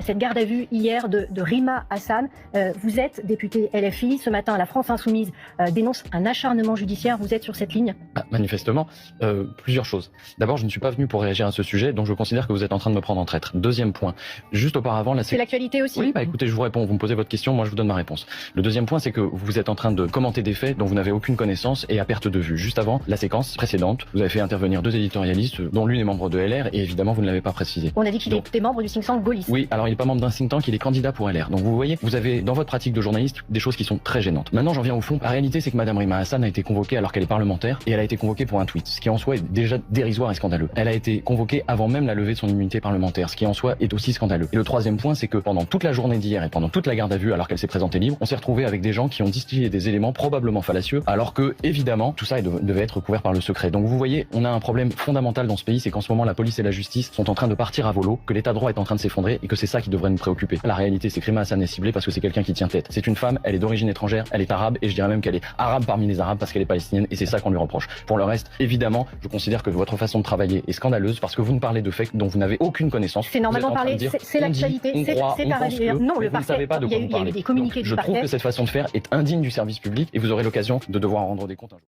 Cette garde à vue hier de Rima Hassan, vous êtes député LFI, ce matin la France Insoumise dénonce un acharnement judiciaire, vous êtes sur cette ligne? Manifestement, plusieurs choses. D'abord, je ne suis pas venu pour réagir à ce sujet, donc je considère que vous êtes en train de me prendre en traître. Deuxième point, juste auparavant... C'est l'actualité aussi. Oui, écoutez, je vous réponds, vous me posez votre question, moi je vous donne ma réponse. Le deuxième point, c'est que vous êtes en train de commenter des faits dont vous n'avez aucune connaissance et à perte de vue. Juste avant la séquence précédente, vous avez fait intervenir deux éditorialistes, dont l'une est membre de LR, et évidemment vous ne l'avez pas précisé. On a dit qu'il était membre du think tank gaulliste. Oui, alors il n'est pas membre d'un think tank, il est candidat pour LR. Donc vous voyez, vous avez dans votre pratique de journaliste des choses qui sont très gênantes. Maintenant j'en viens au fond. La réalité c'est que Madame Rima Hassan a été convoquée alors qu'elle est parlementaire et elle a été convoquée pour un tweet, ce qui en soi est déjà dérisoire et scandaleux. Elle a été convoquée avant même la levée de son immunité parlementaire, ce qui en soi est aussi scandaleux. Et le troisième point, c'est que pendant toute la journée d'hier et pendant toute la garde à vue, alors qu'elle s'est présentée libre, on s'est retrouvé avec des gens qui ont distillé des éléments probablement fallacieux, alors que évidemment tout ça devait être couvert par le secret. Donc vous voyez, on a un problème fondamental dans ce pays, c'est qu'en ce moment la police et la justice sont en train de partir à volo, que l'état de droit est en train de s'effondrer et que c'est ça qui devrait nous préoccuper. La réalité, c'est que Rima Hassan est ciblée parce que c'est quelqu'un qui tient tête. C'est une femme, elle est d'origine étrangère, elle est arabe et je dirais même qu'elle est arabe parmi les arabes parce qu'elle est palestinienne et c'est ça qu'on lui reproche. Pour le reste, évidemment, je considère que votre façon de travailler est scandaleuse parce que vous ne parlez de faits dont vous n'avez aucune connaissance. C'est normalement parler, c'est l'actualité, c'est un radiaire. Non, le parquet, il y a eu des communiqués du parquet. Je trouve que cette façon de faire est indigne du service public et vous aurez l'occasion de devoir en rendre des comptes un jour.